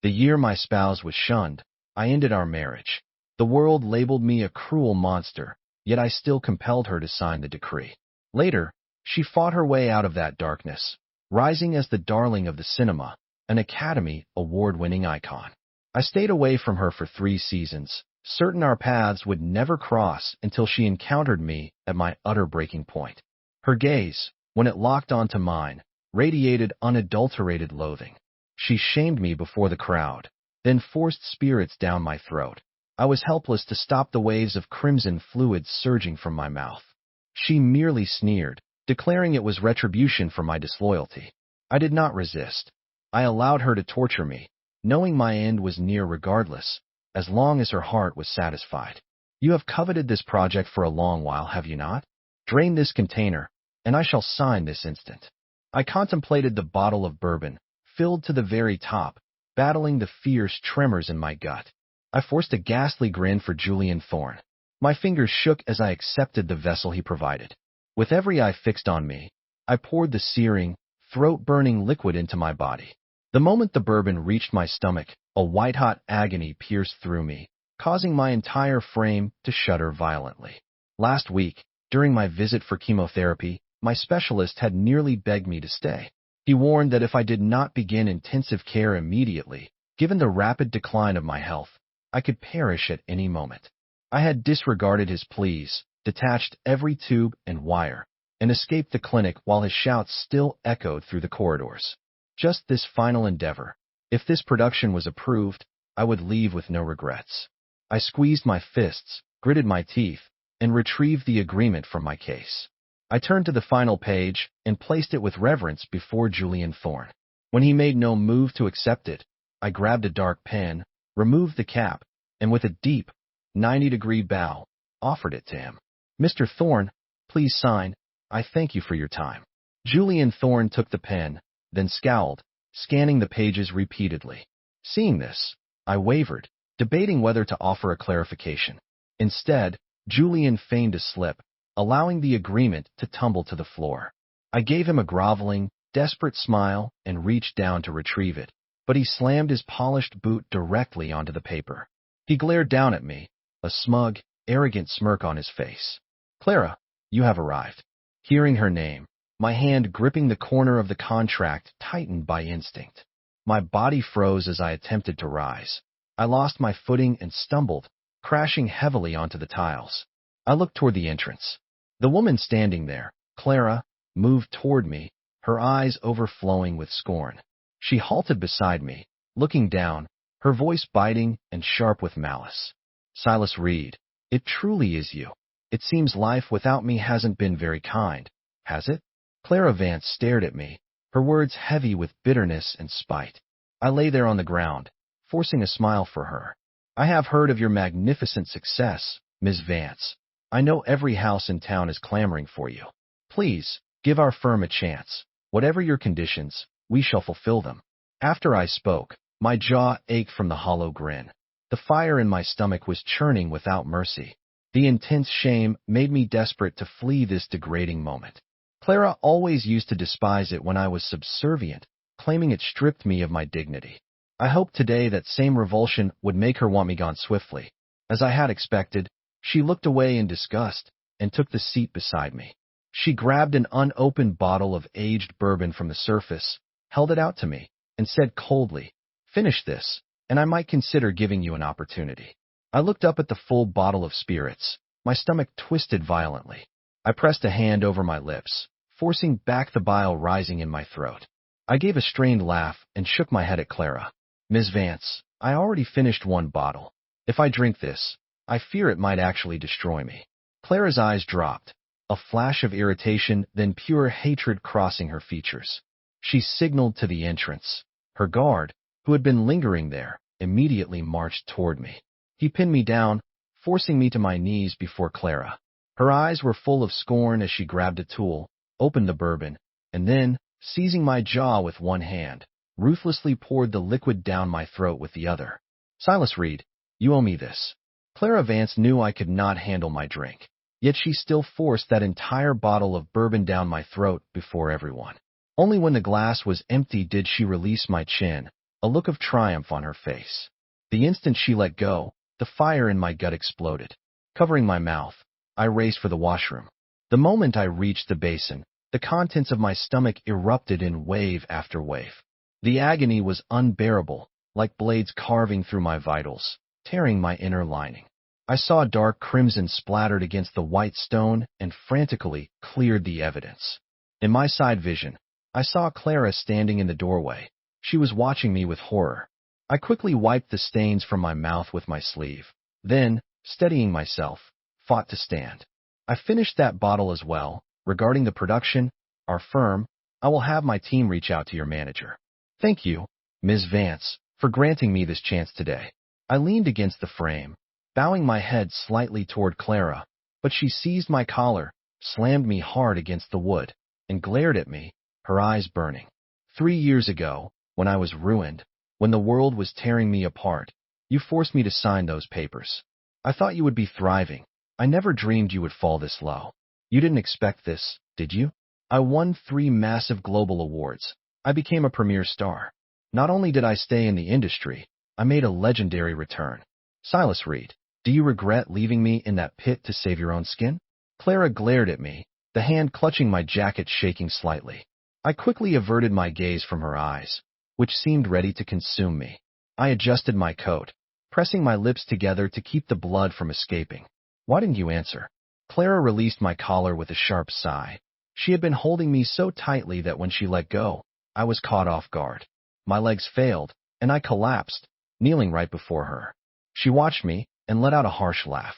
The year my spouse was shunned, I ended our marriage. The world labeled me a cruel monster, yet I still compelled her to sign the decree. Later, she fought her way out of that darkness, rising as the darling of the cinema, an Academy Award-winning icon. I stayed away from her for 3 seasons, certain our paths would never cross until she encountered me at my utter breaking point. Her gaze, when it locked onto mine, radiated unadulterated loathing. She shamed me before the crowd, then forced spirits down my throat. I was helpless to stop the waves of crimson fluid surging from my mouth. She merely sneered, declaring it was retribution for my disloyalty. I did not resist. I allowed her to torture me, knowing my end was near regardless, as long as her heart was satisfied. You have coveted this project for a long while, have you not? Drain this container, and I shall sign this instant. I contemplated the bottle of bourbon, filled to the very top, battling the fierce tremors in my gut. I forced a ghastly grin for Julian Thorne. My fingers shook as I accepted the vessel he provided. With every eye fixed on me, I poured the searing, throat-burning liquid into my body. The moment the bourbon reached my stomach, a white-hot agony pierced through me, causing my entire frame to shudder violently. Last week, during my visit for chemotherapy, my specialist had nearly begged me to stay. He warned that if I did not begin intensive care immediately, given the rapid decline of my health, I could perish at any moment. I had disregarded his pleas, detached every tube and wire, and escaped the clinic while his shouts still echoed through the corridors. Just this final endeavor. If this production was approved, I would leave with no regrets. I squeezed my fists, gritted my teeth, and retrieved the agreement from my case. I turned to the final page and placed it with reverence before Julian Thorne. When he made no move to accept it, I grabbed a dark pen, removed the cap, and with a deep, 90-degree bow, offered it to him. Mr. Thorne, please sign. I thank you for your time. Julian Thorne took the pen, then scowled, scanning the pages repeatedly. Seeing this, I wavered, debating whether to offer a clarification. Instead, Julian feigned a slip, allowing the agreement to tumble to the floor. I gave him a groveling, desperate smile and reached down to retrieve it, but he slammed his polished boot directly onto the paper. He glared down at me, a smug, arrogant smirk on his face. Clara, you have arrived. Hearing her name, my hand gripping the corner of the contract tightened by instinct. My body froze as I attempted to rise. I lost my footing and stumbled, crashing heavily onto the tiles. I looked toward the entrance. The woman standing there, Clara, moved toward me, her eyes overflowing with scorn. She halted beside me, looking down, her voice biting and sharp with malice. Silas Reed, it truly is you. It seems life without me hasn't been very kind, has it? Clara Vance stared at me, her words heavy with bitterness and spite. I lay there on the ground, forcing a smile for her. I have heard of your magnificent success, Ms. Vance. I know every house in town is clamoring for you. Please, give our firm a chance. Whatever your conditions, we shall fulfill them. After I spoke, my jaw ached from the hollow grin. The fire in my stomach was churning without mercy. The intense shame made me desperate to flee this degrading moment. Clara always used to despise it when I was subservient, claiming it stripped me of my dignity. I hoped today that same revulsion would make her want me gone swiftly. As I had expected, she looked away in disgust and took the seat beside me. She grabbed an unopened bottle of aged bourbon from the surface, held it out to me, and said coldly, "Finish this, and I might consider giving you an opportunity." I looked up at the full bottle of spirits. My stomach twisted violently. I pressed a hand over my lips, forcing back the bile rising in my throat. I gave a strained laugh and shook my head at Clara. Ms. Vance, I already finished one bottle. If I drink this, I fear it might actually destroy me. Clara's eyes dropped, a flash of irritation, then pure hatred crossing her features. She signaled to the entrance. Her guard, who had been lingering there, immediately marched toward me. He pinned me down, forcing me to my knees before Clara. Her eyes were full of scorn as she grabbed a tool, opened the bourbon, and then, seizing my jaw with one hand, ruthlessly poured the liquid down my throat with the other. Silas Reed, you owe me this. Clara Vance knew I could not handle my drink, yet she still forced that entire bottle of bourbon down my throat before everyone. Only when the glass was empty did she release my chin, a look of triumph on her face. The instant she let go, the fire in my gut exploded. Covering my mouth, I raced for the washroom. The moment I reached the basin, the contents of my stomach erupted in wave after wave. The agony was unbearable, like blades carving through my vitals, tearing my inner lining. I saw dark crimson splattered against the white stone and frantically cleared the evidence. In my side vision, I saw Clara standing in the doorway. She was watching me with horror. I quickly wiped the stains from my mouth with my sleeve. Then, steadying myself, fought to stand. I finished that bottle as well. Regarding the production, our firm, I will have my team reach out to your manager. Thank you, Ms. Vance, for granting me this chance today. I leaned against the frame, bowing my head slightly toward Clara, but she seized my collar, slammed me hard against the wood, and glared at me, her eyes burning. 3 years ago, when I was ruined, when the world was tearing me apart, you forced me to sign those papers. I thought you would be thriving. I never dreamed you would fall this low. You didn't expect this, did you? I won 3 massive global awards. I became a premier star. Not only did I stay in the industry, I made a legendary return. Silas Reed, do you regret leaving me in that pit to save your own skin? Clara glared at me, the hand clutching my jacket shaking slightly. I quickly averted my gaze from her eyes, which seemed ready to consume me. I adjusted my coat, pressing my lips together to keep the blood from escaping. Why didn't you answer? Clara released my collar with a sharp sigh. She had been holding me so tightly that when she let go, I was caught off guard. My legs failed, and I collapsed, kneeling right before her. She watched me and let out a harsh laugh.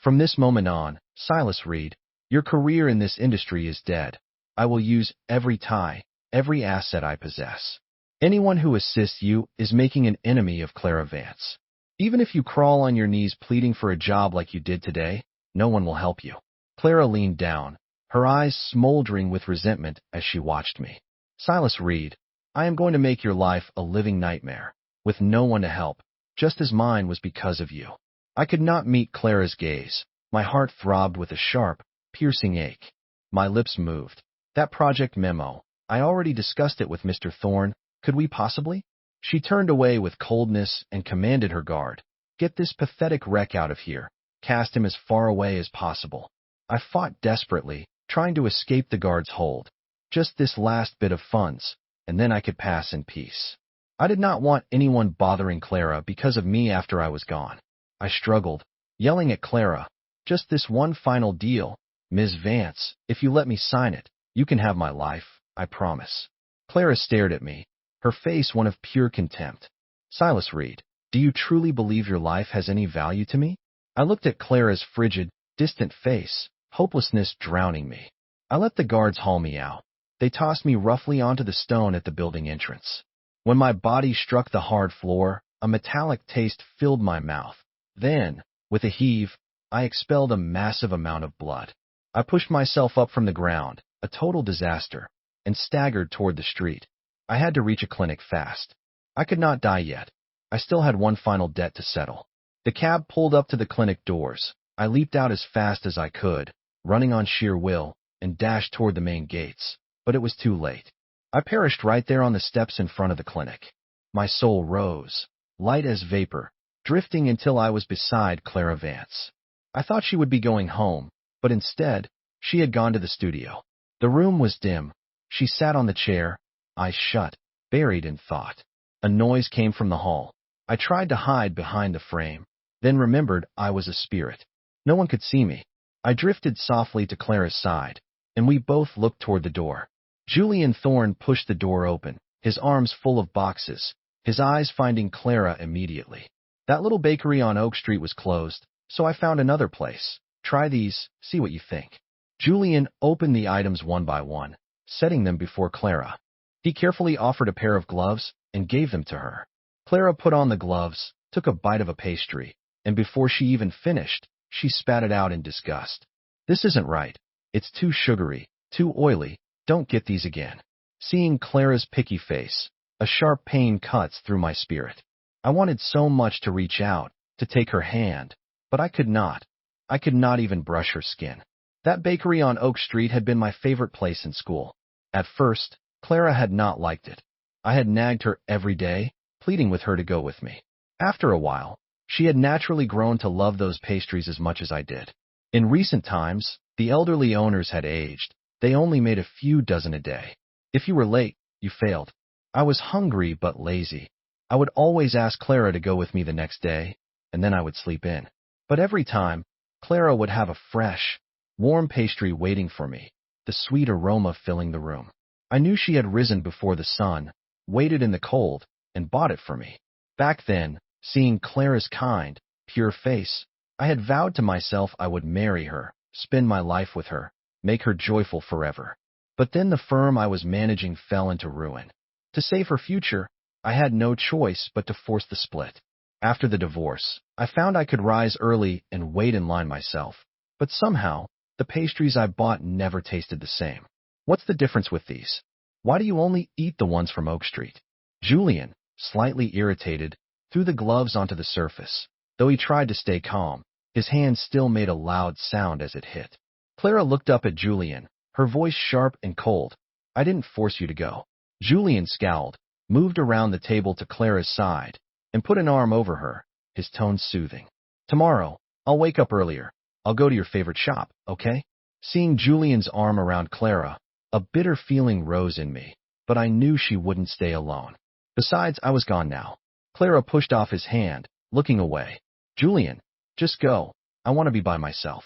From this moment on, Silas Reed, your career in this industry is dead. I will use every tie, every asset I possess. Anyone who assists you is making an enemy of Clara Vance. Even if you crawl on your knees pleading for a job like you did today, no one will help you. Clara leaned down, her eyes smoldering with resentment as she watched me. Silas Reed, I am going to make your life a living nightmare, with no one to help, just as mine was because of you. I could not meet Clara's gaze. My heart throbbed with a sharp, piercing ache. My lips moved. That project memo, I already discussed it with Mr. Thorne. Could we possibly? She turned away with coldness and commanded her guard. Get this pathetic wreck out of here. Cast him as far away as possible. I fought desperately, trying to escape the guard's hold. Just this last bit of funds, and then I could pass in peace. I did not want anyone bothering Clara because of me after I was gone. I struggled, yelling at Clara, just this one final deal. Ms. Vance, if you let me sign it, you can have my life, I promise. Clara stared at me, her face one of pure contempt. Silas Reed, do you truly believe your life has any value to me? I looked at Clara's frigid, distant face, hopelessness drowning me. I let the guards haul me out. They tossed me roughly onto the stone at the building entrance. When my body struck the hard floor, a metallic taste filled my mouth. Then, with a heave, I expelled a massive amount of blood. I pushed myself up from the ground, a total disaster, and staggered toward the street. I had to reach a clinic fast. I could not die yet. I still had one final debt to settle. The cab pulled up to the clinic doors. I leaped out as fast as I could, running on sheer will, and dashed toward the main gates. But it was too late. I perished right there on the steps in front of the clinic. My soul rose, light as vapor, drifting until I was beside Clara Vance. I thought she would be going home, but instead, she had gone to the studio. The room was dim. She sat on the chair, eyes shut, buried in thought. A noise came from the hall. I tried to hide behind the frame, then remembered I was a spirit. No one could see me. I drifted softly to Clara's side, and we both looked toward the door. Julian Thorne pushed the door open, his arms full of boxes, his eyes finding Clara immediately. That little bakery on Oak Street was closed, so I found another place. Try these, see what you think. Julian opened the items one by one, setting them before Clara. He carefully offered a pair of gloves and gave them to her. Clara put on the gloves, took a bite of a pastry, and before she even finished, she spat it out in disgust. This isn't right. It's too sugary, too oily. Don't get these again. Seeing Clara's picky face, a sharp pain cuts through my spirit. I wanted so much to reach out, to take her hand, but I could not. I could not even brush her skin. That bakery on Oak Street had been my favorite place in school. At first, Clara had not liked it. I had nagged her every day, pleading with her to go with me. After a while, she had naturally grown to love those pastries as much as I did. In recent times, the elderly owners had aged. They only made a few dozen a day. If you were late, you failed. I was hungry but lazy. I would always ask Clara to go with me the next day, and then I would sleep in. But every time, Clara would have a fresh, warm pastry waiting for me, the sweet aroma filling the room. I knew she had risen before the sun, waited in the cold, and bought it for me. Back then, seeing Clara's kind, pure face, I had vowed to myself I would marry her, spend my life with her, make her joyful forever. But then the firm I was managing fell into ruin. To save her future, I had no choice but to force the split. After the divorce, I found I could rise early and wait in line myself. But somehow, the pastries I bought never tasted the same. What's the difference with these? Why do you only eat the ones from Oak Street? Julian, slightly irritated, threw the gloves onto the surface. Though he tried to stay calm, his hand still made a loud sound as it hit. Clara looked up at Julian, her voice sharp and cold. I didn't force you to go. Julian scowled, moved around the table to Clara's side, and put an arm over her, his tone soothing. Tomorrow, I'll wake up earlier. I'll go to your favorite shop, okay? Seeing Julian's arm around Clara, a bitter feeling rose in me, but I knew she wouldn't stay alone. Besides, I was gone now. Clara pushed off his hand, looking away. Julian, just go. I want to be by myself.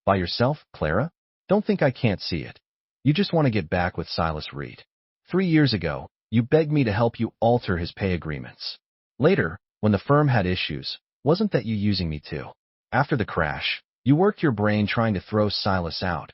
By yourself, Clara? Don't think I can't see it. You just want to get back with Silas Reed. 3 years ago, you begged me to help you alter his pay agreements. Later, when the firm had issues, wasn't that you using me too? After the crash, you worked your brain trying to throw Silas out,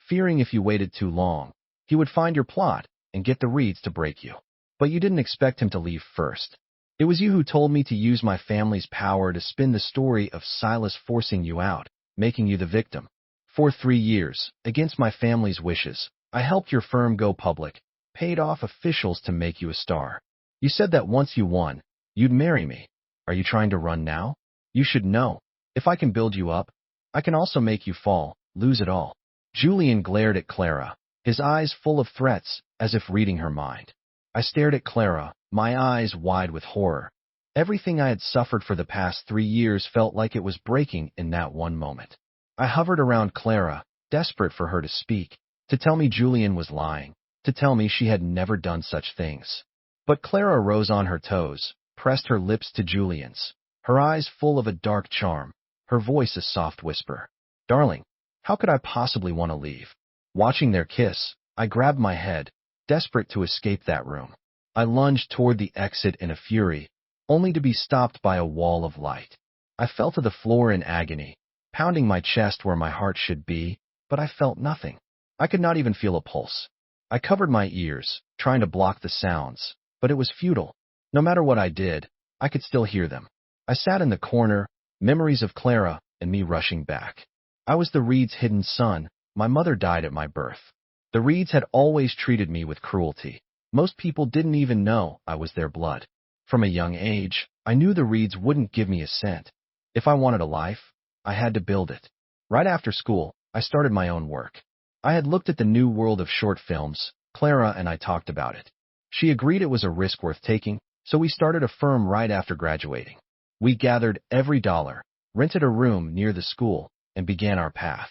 fearing if you waited too long, he would find your plot and get the Reeds to break you. But you didn't expect him to leave first. It was you who told me to use my family's power to spin the story of Silas forcing you out, making you the victim. For 3 years, against my family's wishes, I helped your firm go public, paid off officials to make you a star. You said that once you won, you'd marry me. Are you trying to run now? You should know. If I can build you up, I can also make you fall, lose it all. Julian glared at Clara, his eyes full of threats, as if reading her mind. I stared at Clara, my eyes wide with horror. Everything I had suffered for the past 3 years felt like it was breaking in that one moment. I hovered around Clara, desperate for her to speak, to tell me Julian was lying, to tell me she had never done such things. But Clara rose on her toes, pressed her lips to Julian's, her eyes full of a dark charm, her voice a soft whisper. Darling, how could I possibly want to leave? Watching their kiss, I grabbed my head, desperate to escape that room. I lunged toward the exit in a fury, only to be stopped by a wall of light. I fell to the floor in agony, pounding my chest where my heart should be, but I felt nothing. I could not even feel a pulse. I covered my ears, trying to block the sounds, but it was futile. No matter what I did, I could still hear them. I sat in the corner, memories of Clara and me rushing back. I was the Reeds' hidden son. My mother died at my birth. The Reeds had always treated me with cruelty. Most people didn't even know I was their blood. From a young age, I knew the Reeds wouldn't give me a cent. If I wanted a life, I had to build it. Right after school, I started my own work. I had looked at the new world of short films. Clara and I talked about it. She agreed it was a risk worth taking, so we started a firm right after graduating. We gathered every dollar, rented a room near the school, and began our path.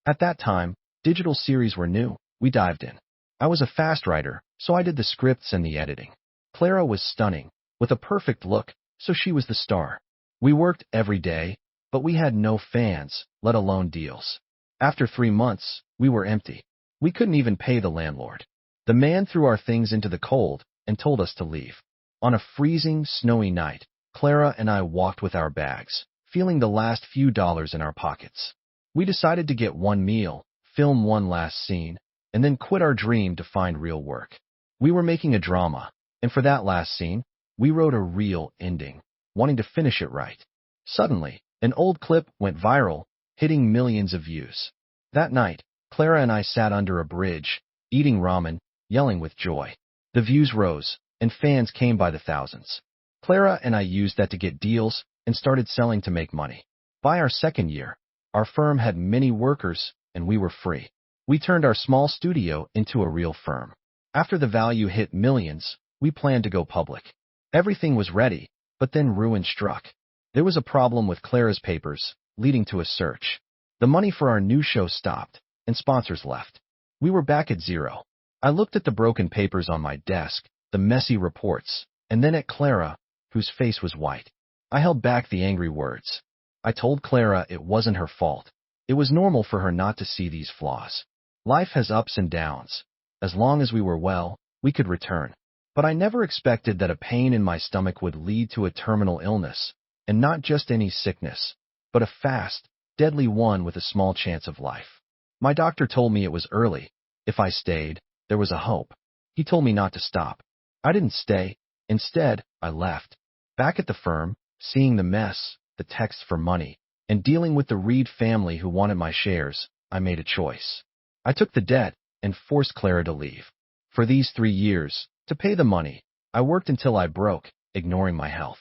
At that time, digital series were new. We dived in. I was a fast writer, so I did the scripts and the editing. Clara was stunning, with a perfect look, so she was the star. We worked every day, but we had no fans, let alone deals. After 3 months, we were empty. We couldn't even pay the landlord. The man threw our things into the cold and told us to leave. On a freezing, snowy night, Clara and I walked with our bags, feeling the last few dollars in our pockets. We decided to get one meal, film one last scene, and then quit our dream to find real work. We were making a drama, and for that last scene, we wrote a real ending, wanting to finish it right. Suddenly, an old clip went viral, hitting millions of views. That night, Clara and I sat under a bridge, eating ramen, yelling with joy. The views rose, and fans came by the thousands. Clara and I used that to get deals and started selling to make money. By our second year, our firm had many workers, and we were free. We turned our small studio into a real firm. After the value hit millions, we planned to go public. Everything was ready, but then ruin struck. There was a problem with Clara's papers, leading to a search. The money for our new show stopped, and sponsors left. We were back at zero. I looked at the broken papers on my desk, the messy reports, and then at Clara, whose face was white. I held back the angry words. I told Clara it wasn't her fault. It was normal for her not to see these flaws. Life has ups and downs. As long as we were well, we could return. But I never expected that a pain in my stomach would lead to a terminal illness, and not just any sickness, but a fast, deadly one with a small chance of life. My doctor told me it was early. If I stayed, there was a hope. He told me not to stop. I didn't stay. Instead, I left. Back at the firm, seeing the mess, the texts for money, and dealing with the Reed family who wanted my shares, I made a choice. I took the debt and forced Clara to leave. For these 3 years, to pay the money, I worked until I broke, ignoring my health.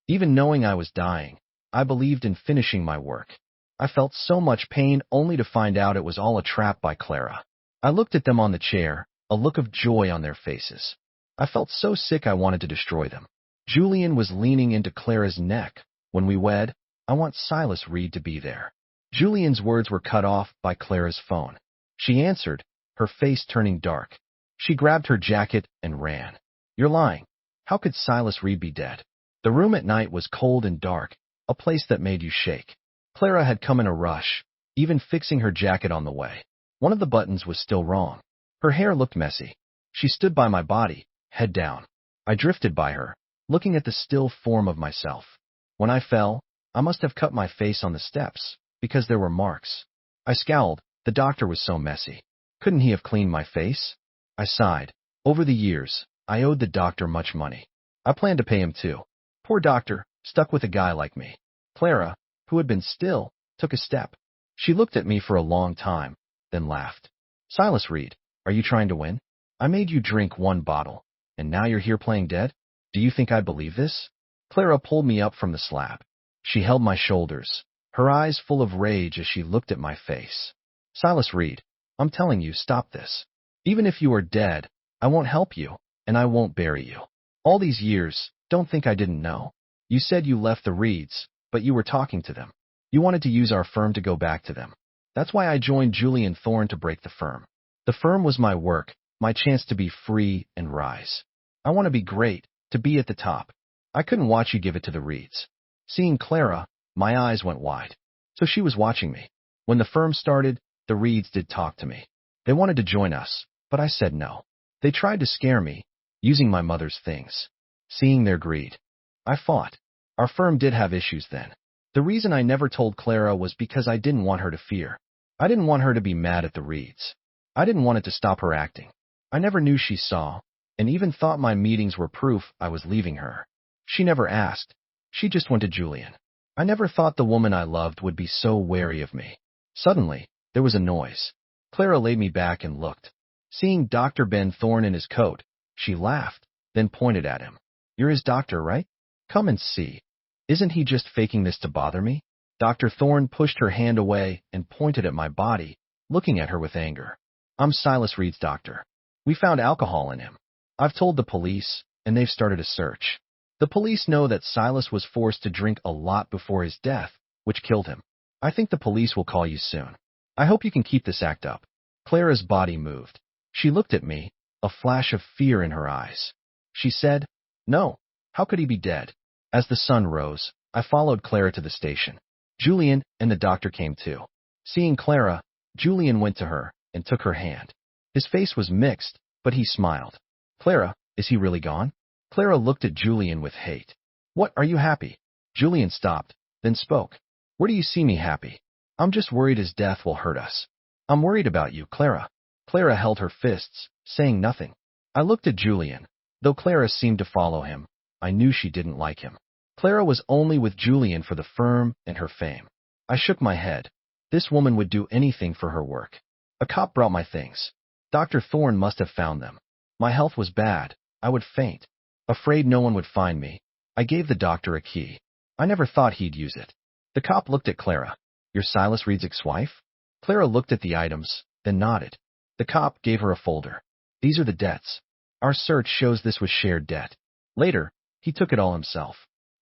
Even knowing I was dying, I believed in finishing my work. I felt so much pain only to find out it was all a trap by Clara. I looked at them on the chair, a look of joy on their faces. I felt so sick I wanted to destroy them. Julian was leaning into Clara's neck. When we wed, I want Silas Reed to be there. Julian's words were cut off by Clara's phone. She answered, her face turning dark. She grabbed her jacket and ran. You're lying. How could Silas Reed be dead? The room at night was cold and dark, a place that made you shake. Clara had come in a rush, even fixing her jacket on the way. One of the buttons was still wrong. Her hair looked messy. She stood by my body, head down. I drifted by her, looking at the still form of myself. When I fell, I must have cut my face on the steps, because there were marks. I scowled. The doctor was so messy. Couldn't he have cleaned my face? I sighed. Over the years, I owed the doctor much money. I planned to pay him too. Poor doctor, stuck with a guy like me. Clara, who had been still, took a step. She looked at me for a long time, then laughed. Silas Reed, are you trying to win? I made you drink 1 bottle, and now you're here playing dead? Do you think I believe this? Clara pulled me up from the slab. She held my shoulders, her eyes full of rage as she looked at my face. Silas Reed, I'm telling you, stop this. Even if you are dead, I won't help you, and I won't bury you. All these years, don't think I didn't know. You said you left the Reeds, but you were talking to them. You wanted to use our firm to go back to them. That's why I joined Julian Thorne to break the firm. The firm was my work, my chance to be free and rise. I want to be great, to be at the top. I couldn't watch you give it to the Reeds. Seeing Clara, my eyes went wide. So she was watching me. When the firm started, the Reeds did talk to me. They wanted to join us, but I said no. They tried to scare me, using my mother's things. Seeing their greed, I fought. Our firm did have issues then. The reason I never told Clara was because I didn't want her to fear. I didn't want her to be mad at the Reeds. I didn't want it to stop her acting. I never knew she saw, and even thought my meetings were proof I was leaving her. She never asked. She just went to Julian. I never thought the woman I loved would be so wary of me. Suddenly, there was a noise. Clara laid me back and looked. Seeing Dr. Ben Thorne in his coat, she laughed, then pointed at him. You're his doctor, right? Come and see. Isn't he just faking this to bother me? Dr. Thorne pushed her hand away and pointed at my body, looking at her with anger. I'm Silas Reed's doctor. We found alcohol in him. I've told the police, and they've started a search. The police know that Silas was forced to drink a lot before his death, which killed him. I think the police will call you soon. I hope you can keep this act up. Clara's body moved. She looked at me, a flash of fear in her eyes. She said, No, how could he be dead? As the sun rose, I followed Clara to the station. Julian and the doctor came too. Seeing Clara, Julian went to her and took her hand. His face was mixed, but he smiled. Clara, is he really gone? Clara looked at Julian with hate. What, are you happy? Julian stopped, then spoke. Where do you see me happy? I'm just worried his death will hurt us. I'm worried about you, Clara. Clara held her fists, saying nothing. I looked at Julian. Though Clara seemed to follow him, I knew she didn't like him. Clara was only with Julian for the firm and her fame. I shook my head. This woman would do anything for her work. A cop brought my things. Dr. Thorne must have found them. My health was bad. I would faint. Afraid no one would find me, I gave the doctor a key. I never thought he'd use it. The cop looked at Clara. You're Silas Reed's ex-wife? Clara looked at the items, then nodded. The cop gave her a folder. These are the debts. Our search shows this was shared debt. Later, He took it all himself.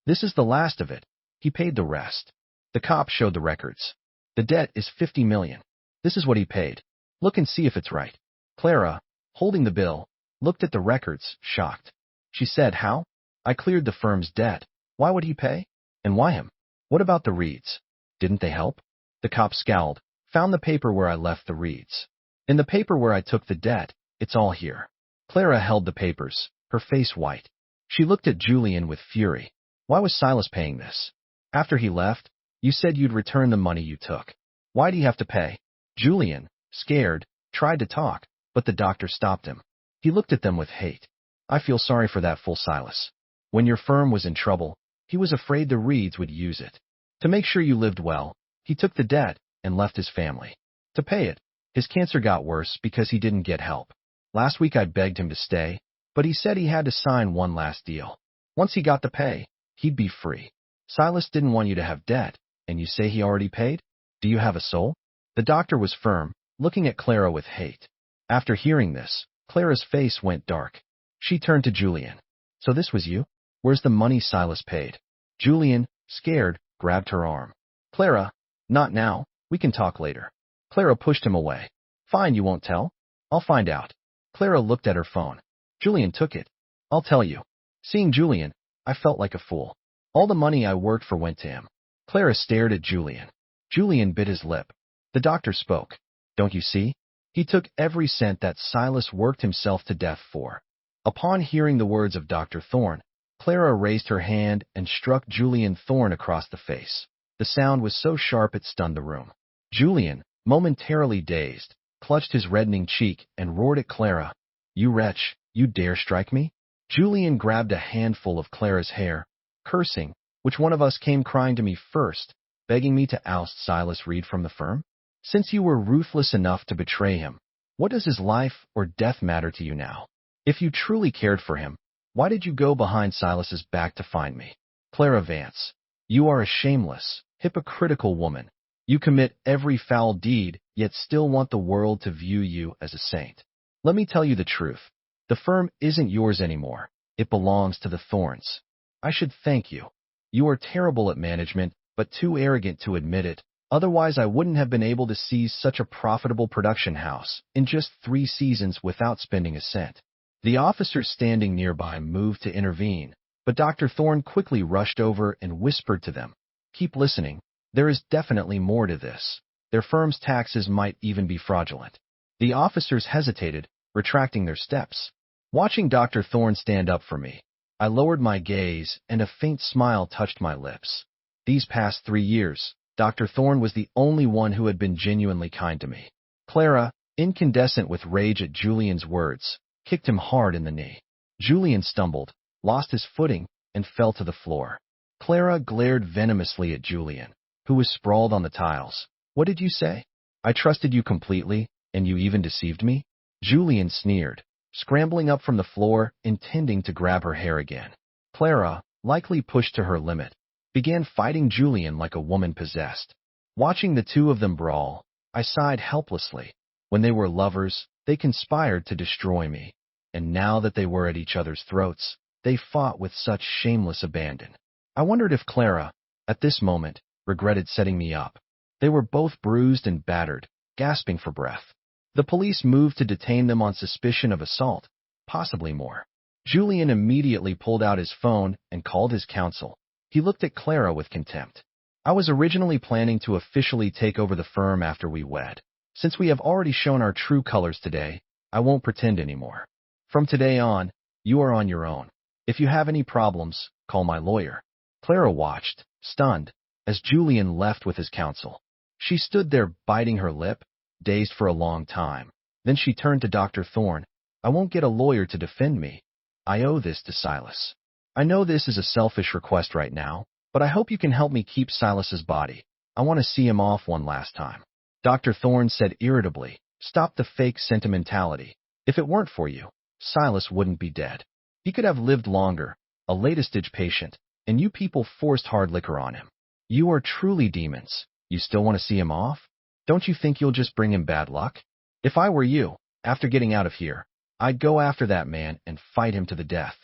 This is the last of it. He paid the rest. The cop showed the records. The debt is $50 million. This is what he paid. Look and see if it's right. Clara, holding the bill, looked at the records, shocked. She said, how? I cleared the firm's debt. Why would he pay? And why him? What about the Reeds? Didn't they help? The cop scowled, found the paper where I left the Reeds. In the paper where I took the debt, it's all here. Clara held the papers, her face white. She looked at Julian with fury. Why was Silas paying this? After he left, you said you'd return the money you took. Why'd he have to pay? Julian, scared, tried to talk, but the doctor stopped him. He looked at them with hate. I feel sorry for that fool Silas. When your firm was in trouble, he was afraid the Reeds would use it. To make sure you lived well, he took the debt and left his family. To pay it, his cancer got worse because he didn't get help. Last week I begged him to stay, but he said he had to sign one last deal. Once he got the pay, he'd be free. Silas didn't want you to have debt, and you say he already paid? Do you have a soul? The doctor was firm, looking at Clara with hate. After hearing this, Clara's face went dark. She turned to Julian. So this was you? Where's the money Silas paid? Julian, scared, grabbed her arm. Clara, not now. We can talk later. Clara pushed him away. Fine, you won't tell? I'll find out. Clara looked at her phone. Julian took it. I'll tell you. Seeing Julian, I felt like a fool. All the money I worked for went to him. Clara stared at Julian. Julian bit his lip. The doctor spoke. Don't you see? He took every cent that Silas worked himself to death for. Upon hearing the words of Dr. Thorne, Clara raised her hand and struck Julian Thorne across the face. The sound was so sharp it stunned the room. Julian, momentarily dazed, clutched his reddening cheek and roared at Clara. You wretch, you dare strike me? Julian grabbed a handful of Clara's hair, cursing, which one of us came crying to me first, begging me to oust Silas Reed from the firm? Since you were ruthless enough to betray him, what does his life or death matter to you now? If you truly cared for him, why did you go behind Silas's back to find me? Clara Vance, you are a shameless, hypocritical woman. You commit every foul deed, yet still want the world to view you as a saint. Let me tell you the truth. The firm isn't yours anymore. It belongs to the Thornes. I should thank you. You are terrible at management, but too arrogant to admit it. Otherwise, I wouldn't have been able to seize such a profitable production house in just 3 seasons without spending a cent. The officers standing nearby moved to intervene, but Dr. Thorne quickly rushed over and whispered to them, keep listening. There is definitely more to this. Their firm's taxes might even be fraudulent. The officers hesitated, retracting their steps. Watching Dr. Thorne stand up for me, I lowered my gaze and a faint smile touched my lips. These past 3 years, Dr. Thorne was the only one who had been genuinely kind to me. Clara, incandescent with rage at Julian's words, kicked him hard in the knee. Julian stumbled, lost his footing, and fell to the floor. Clara glared venomously at Julian, who was sprawled on the tiles. What did you say? I trusted you completely, and you even deceived me? Julian sneered, scrambling up from the floor, intending to grab her hair again. Clara, likely pushed to her limit, began fighting Julian like a woman possessed. Watching the two of them brawl, I sighed helplessly. When they were lovers, they conspired to destroy me, and now that they were at each other's throats, they fought with such shameless abandon. I wondered if Clara, at this moment, regretted setting me up. They were both bruised and battered, gasping for breath. The police moved to detain them on suspicion of assault, possibly more. Julian immediately pulled out his phone and called his counsel. He looked at Clara with contempt. I was originally planning to officially take over the firm after we wed. Since we have already shown our true colors today, I won't pretend anymore. From today on, you are on your own. If you have any problems, call my lawyer. Clara watched, stunned, as Julian left with his counsel. She stood there biting her lip, dazed for a long time. Then she turned to Dr. Thorne. I won't get a lawyer to defend me. I owe this to Silas. I know this is a selfish request right now, but I hope you can help me keep Silas's body. I want to see him off one last time. Dr. Thorne said irritably, stop the fake sentimentality. If it weren't for you, Silas wouldn't be dead. He could have lived longer, a late-stage patient, and you people forced hard liquor on him. You are truly demons. You still want to see him off? Don't you think you'll just bring him bad luck? If I were you, after getting out of here, I'd go after that man and fight him to the death.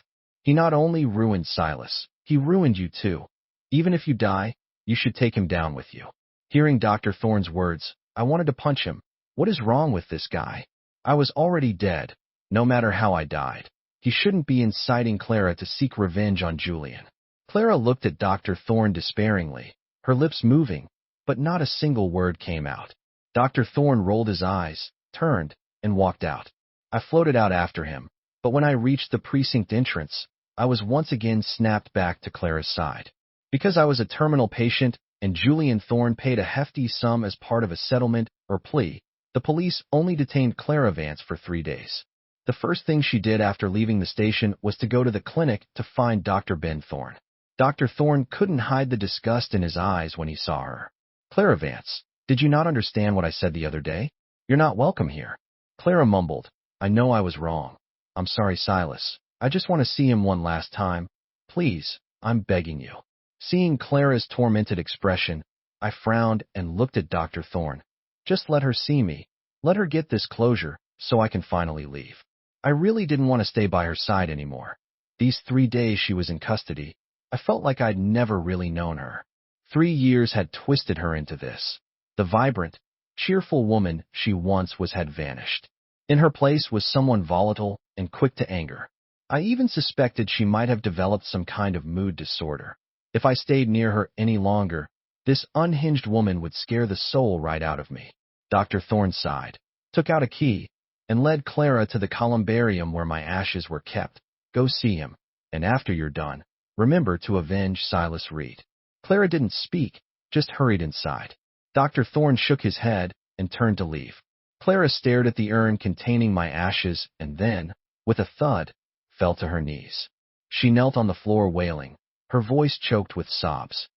He not only ruined Silas, he ruined you too. Even if you die, you should take him down with you. Hearing Dr. Thorne's words, I wanted to punch him. What is wrong with this guy? I was already dead, no matter how I died. He shouldn't be inciting Clara to seek revenge on Julian. Clara looked at Dr. Thorne despairingly, her lips moving, but not a single word came out. Dr. Thorne rolled his eyes, turned, and walked out. I floated out after him, but when I reached the precinct entrance, I was once again snapped back to Clara's side. Because I was a terminal patient and Julian Thorne paid a hefty sum as part of a settlement or plea, the police only detained Clara Vance for 3 days. The first thing she did after leaving the station was to go to the clinic to find Dr. Ben Thorne. Dr. Thorne couldn't hide the disgust in his eyes when he saw her. Clara Vance, did you not understand what I said the other day? You're not welcome here. Clara mumbled, I know I was wrong. I'm sorry, Silas. I just want to see him one last time. Please, I'm begging you. Seeing Clara's tormented expression, I frowned and looked at Dr. Thorne. Just let her see me. Let her get this closure so I can finally leave. I really didn't want to stay by her side anymore. These 3 days she was in custody, I felt like I'd never really known her. 3 years had twisted her into this. The vibrant, cheerful woman she once was had vanished. In her place was someone volatile and quick to anger. I even suspected she might have developed some kind of mood disorder. If I stayed near her any longer, this unhinged woman would scare the soul right out of me. Dr. Thorne sighed, took out a key, and led Clara to the columbarium where my ashes were kept. Go see him, and after you're done, remember to avenge Silas Reed. Clara didn't speak, just hurried inside. Dr. Thorne shook his head and turned to leave. Clara stared at the urn containing my ashes and then, with a thud, fell to her knees. She knelt on the floor wailing, her voice choked with sobs.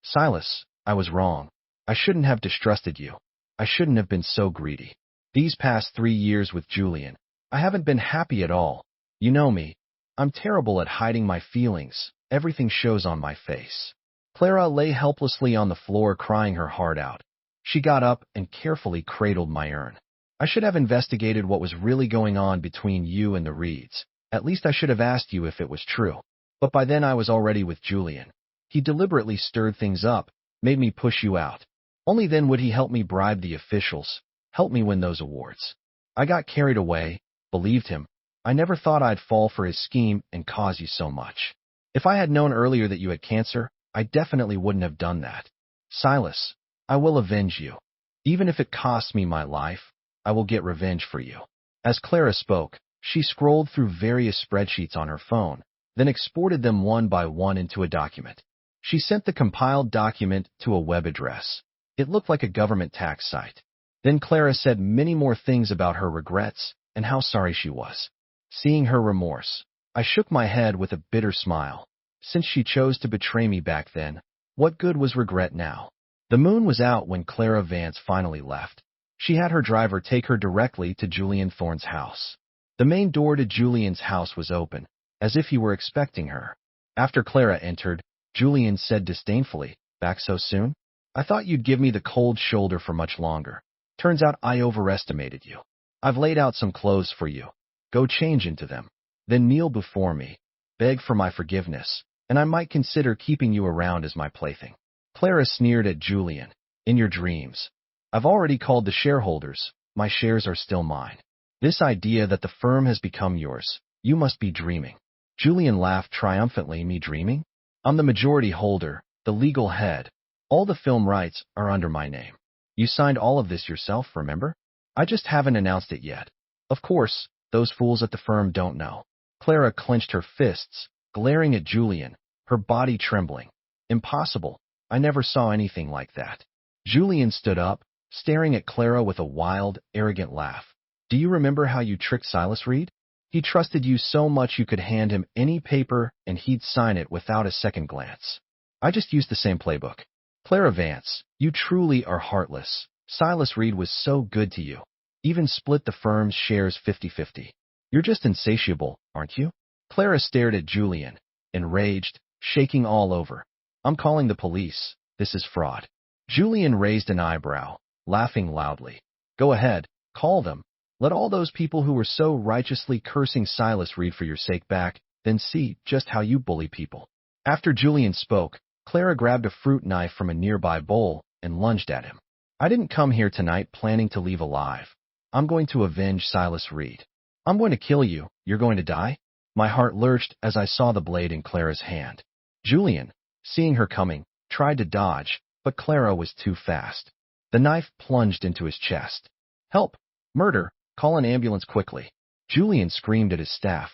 Silas, I was wrong. I shouldn't have distrusted you. I shouldn't have been so greedy. These past 3 years with Julian, I haven't been happy at all. You know me. I'm terrible at hiding my feelings. Everything shows on my face. Clara lay helplessly on the floor crying her heart out. She got up and carefully cradled my urn. I should have investigated what was really going on between you and the Reeds. At least I should have asked you if it was true. But by then I was already with Julian. He deliberately stirred things up, made me push you out. Only then would he help me bribe the officials, help me win those awards. I got carried away, believed him. I never thought I'd fall for his scheme and cause you so much. If I had known earlier that you had cancer, I definitely wouldn't have done that. Silas, I will avenge you. Even if it costs me my life, I will get revenge for you. As Clara spoke, she scrolled through various spreadsheets on her phone, then exported them one by one into a document. She sent the compiled document to a web address. It looked like a government tax site. Then Clara said many more things about her regrets and how sorry she was. Seeing her remorse, I shook my head with a bitter smile. Since she chose to betray me back then, what good was regret now? The moon was out when Clara Vance finally left. She had her driver take her directly to Julian Thorne's house. The main door to Julian's house was open, as if he were expecting her. After Clara entered, Julian said disdainfully, "Back so soon? I thought you'd give me the cold shoulder for much longer. Turns out I overestimated you. I've laid out some clothes for you. Go change into them. Then kneel before me, beg for my forgiveness, and I might consider keeping you around as my plaything." Clara sneered at Julian. "In your dreams. I've already called the shareholders. My shares are still mine. This idea that the firm has become yours, you must be dreaming." Julian laughed triumphantly. "Me dreaming? I'm the majority holder, the legal head. All the film rights are under my name. You signed all of this yourself, remember? I just haven't announced it yet. Of course, those fools at the firm don't know." Clara clenched her fists, glaring at Julian, her body trembling. "Impossible. I never saw anything like that." Julian stood up, staring at Clara with a wild, arrogant laugh. "Do you remember how you tricked Silas Reed? He trusted you so much you could hand him any paper and he'd sign it without a second glance. I just used the same playbook. Clara Vance, you truly are heartless. Silas Reed was so good to you. Even split the firm's shares 50-50. You're just insatiable, aren't you?" Clara stared at Julian, enraged, shaking all over. "I'm calling the police. This is fraud." Julian raised an eyebrow, laughing loudly. "Go ahead, call them. Let all those people who were so righteously cursing Silas Reed for your sake back then see just how you bully people. After Julian spoke, Clara grabbed a fruit knife from a nearby bowl and lunged at him. I didn't come here tonight planning to leave alive. I'm going to avenge Silas Reed. I'm going to kill you. You're going to die? My heart lurched as I saw the blade in Clara's hand. Julian, seeing her coming, tried to dodge, but Clara was too fast. The knife plunged into his chest. Help! Murder! Call an ambulance quickly. Julian screamed at his staff.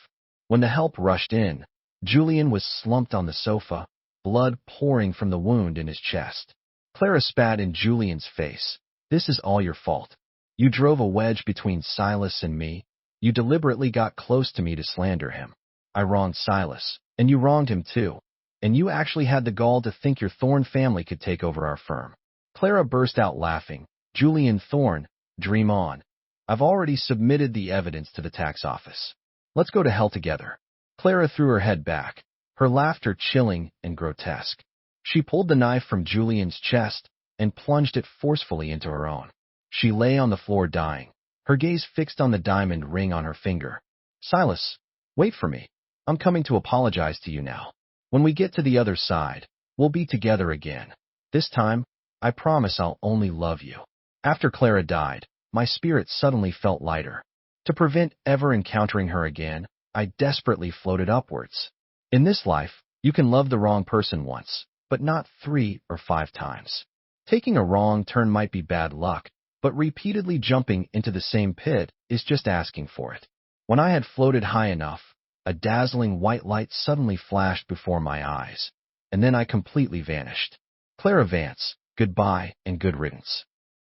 When the help rushed in, Julian was slumped on the sofa, blood pouring from the wound in his chest. Clara spat in Julian's face. This is all your fault. You drove a wedge between Silas and me. You deliberately got close to me to slander him. I wronged Silas, and you wronged him too. And you actually had the gall to think your Thorne family could take over our firm. Clara burst out laughing. Julian Thorne, dream on. I've already submitted the evidence to the tax office. Let's go to hell together. Clara threw her head back, her laughter chilling and grotesque. She pulled the knife from Julian's chest and plunged it forcefully into her own. She lay on the floor dying, her gaze fixed on the diamond ring on her finger. Silas, wait for me. I'm coming to apologize to you now. When we get to the other side, we'll be together again. This time, I promise I'll only love you. After Clara died, my spirit suddenly felt lighter. To prevent ever encountering her again, I desperately floated upwards. In this life, you can love the wrong person once, but not 3 or 5 times. Taking a wrong turn might be bad luck, but repeatedly jumping into the same pit is just asking for it. When I had floated high enough, a dazzling white light suddenly flashed before my eyes, and then I completely vanished. Clara Vance, goodbye and good riddance.